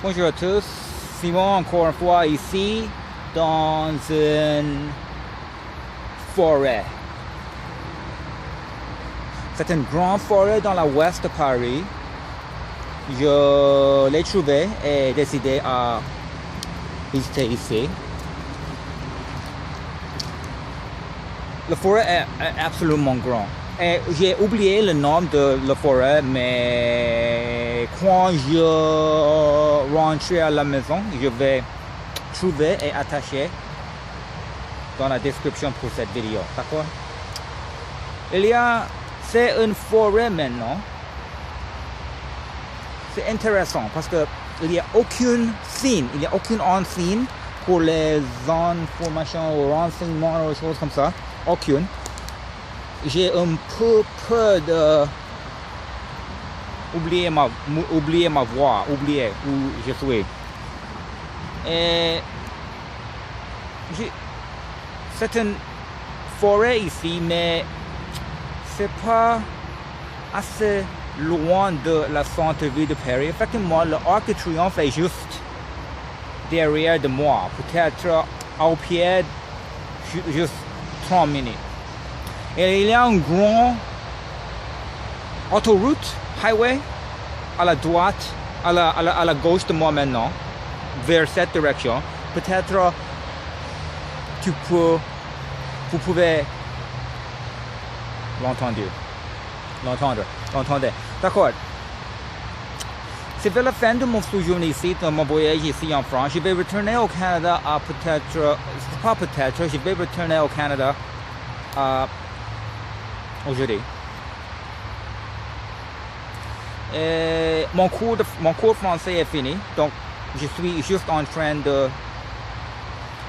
Bonjour à tous, Simon encore une fois ici dans une forêt. C'est une grande forêt dans l'ouest de Paris. Je l'ai trouvé et décidé à visiter ici. La forêt est absolument grande. Et j'ai oublié le nom de la forêt, mais quand je rentrerai à la maison, je vais trouver et attacher dans la description pour cette vidéo. D'accord? C'est une forêt maintenant. C'est intéressant parce que il n'y a aucune signe, il n'y a aucune enseigne pour les informations ou renseignements ou choses comme ça. Aucune. J'ai un peu peur de oublier ma voix, oublier où je suis. Et c'est une forêt ici, mais c'est pas assez loin de la centre-ville de Paris. Effectivement, l'Arc de Triomphe est juste derrière de moi. Peut-être au pied, juste 30 minutes. Et il y a un grand autoroute, highway, à la droite, à la gauche de moi maintenant, vers cette direction. Peut-être vous pouvez l'entendre. D'accord. C'est vers la fin de mon séjour ici, de mon voyage ici en France. Je vais retourner au Canada à je vais retourner au Canada aujourd'hui. Et mon cours français est fini, donc je suis juste en train de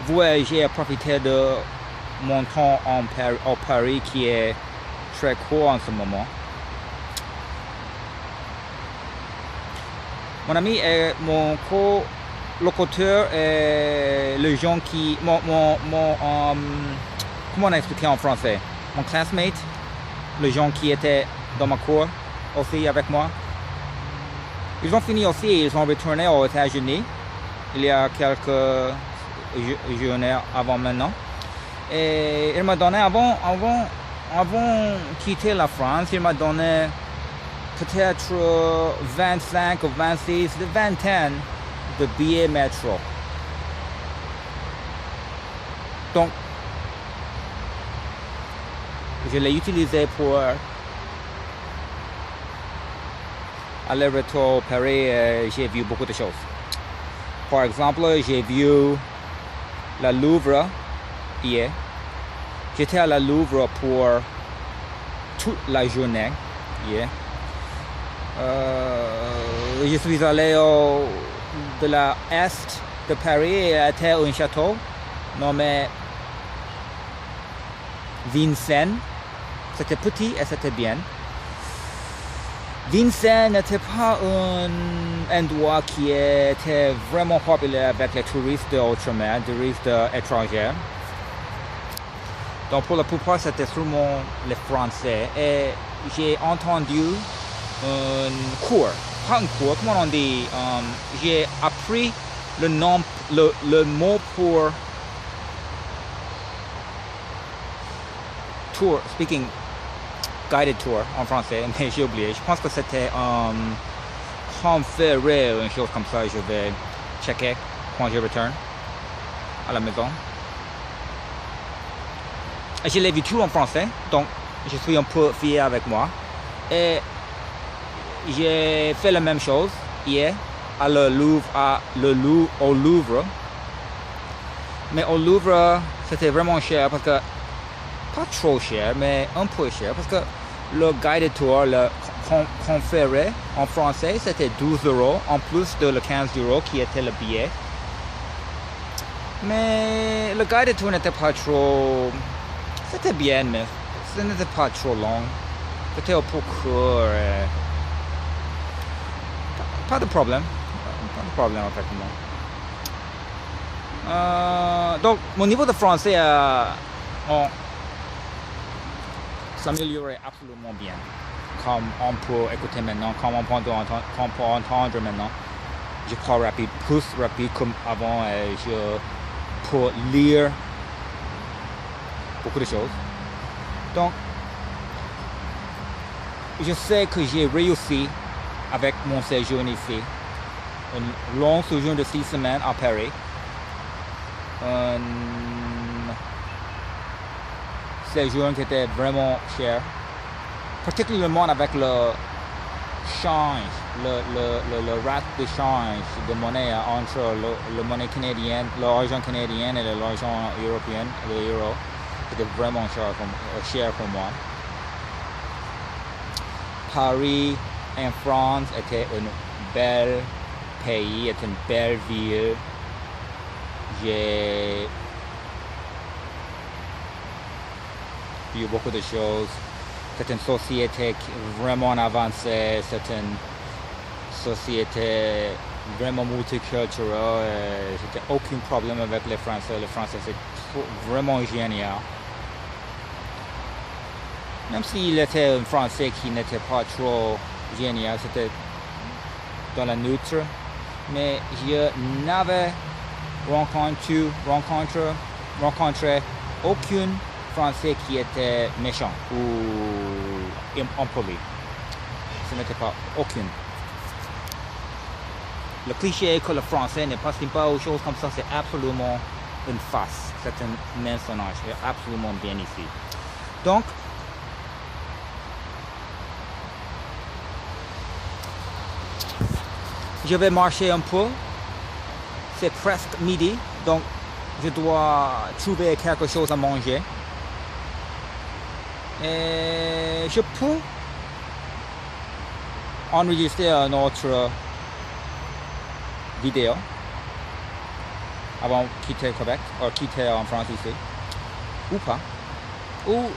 voyager et profiter de mon temps au Paris qui est très court en ce moment. Mon ami et mon co-locuteur et le gens qui comment on a expliqué en français? Mon classmate, les gens qui étaient dans ma cour aussi avec moi. Ils ont fini aussi, ils sont retournés aux États-Unis il y a quelques journées avant maintenant. Et il m'a donné, avant de quitter la France, il m'a donné peut-être 25 ou 26, de vingtaine de billets métro. Donc, je l'ai utilisé pour aller-retour au Paris et j'ai vu beaucoup de choses. Par exemple, j'ai vu la Louvre hier. J'étais à la Louvre pour toute la journée hier. Je suis allé de la est de Paris et était un château nommé Vincennes. C'était petit et c'était bien. Vincennes n'était pas un endroit qui était vraiment populaire avec les touristes d'outre-mer, touristes étrangers. Donc pour la plupart, c'était sûrement les Français. Et j'ai entendu un cours, pas un cours, comment on dit, j'ai appris le mot pour tour, speaking guided tour en français, mais j'ai oublié. Je pense que c'était conféré, une chose comme ça. Je vais checker quand je retourne à la maison. Et je l'ai vu tout en français, donc je suis un peu fier avec moi. Et j'ai fait la même chose hier au Louvre. Mais au Louvre, c'était vraiment cher parce que pas trop cher, mais un peu cher parce que le guided tour, le conféré en français, c'était 12 € en plus de le 15 € qui était le billet. Mais le guided tour n'était pas trop... C'était bien, mais ce n'était pas trop long. C'était un peu court. Pas de problème. Effectivement. Donc, mon niveau de français s'améliorer absolument bien, comme on peut écouter maintenant, comme on peut entendre maintenant. je crois rapide, plus rapide comme avant. Je peux lire beaucoup de choses. Donc, je sais que j'ai réussi avec mon séjour ici. Un long séjour de 6 semaines à Paris. Un séjour qui était vraiment cher. Particulièrement avec le change, le rate de change de monnaie entre le monnaie canadienne, l'argent canadien et l'argent européen, l'euro. C'était vraiment cher pour moi. Paris en France était un bel pays, était une belle ville. J'ai vu beaucoup de choses. C'est une société vraiment avancée, c'est une société vraiment multiculturelle. C'était aucun problème avec les Français. Les Français, c'est vraiment génial. Même s'il était un Français qui n'était pas trop génial, c'était dans la neutre. Mais je n'avais rencontré aucun Français qui était méchant ou impoli. Ce n'était pas aucun. Le cliché que le Français ne passe pas aux choses comme ça, c'est absolument une farce. C'est un mensonge. C'est absolument bien ici. Donc, je vais marcher un peu. C'est presque midi, donc je dois trouver quelque chose à manger. Et je peux enregistrer une autre vidéo avant de quitter Québec ou quitter en France ici, ou pas. Ou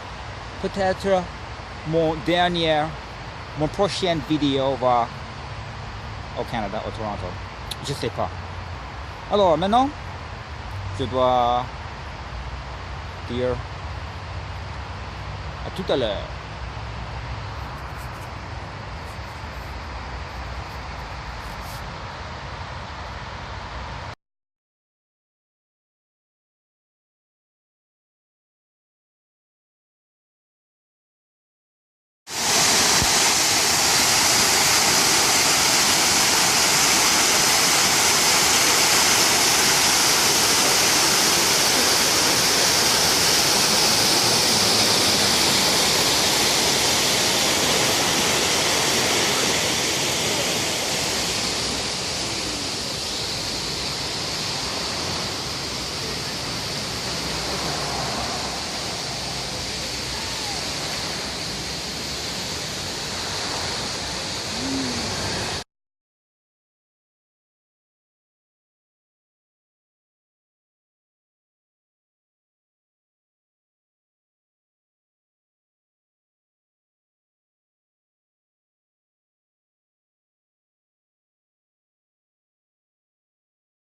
peut-être mon prochaine vidéo va au Canada, au Toronto. Je sais pas. Alors maintenant, je dois dire à tout à l'heure.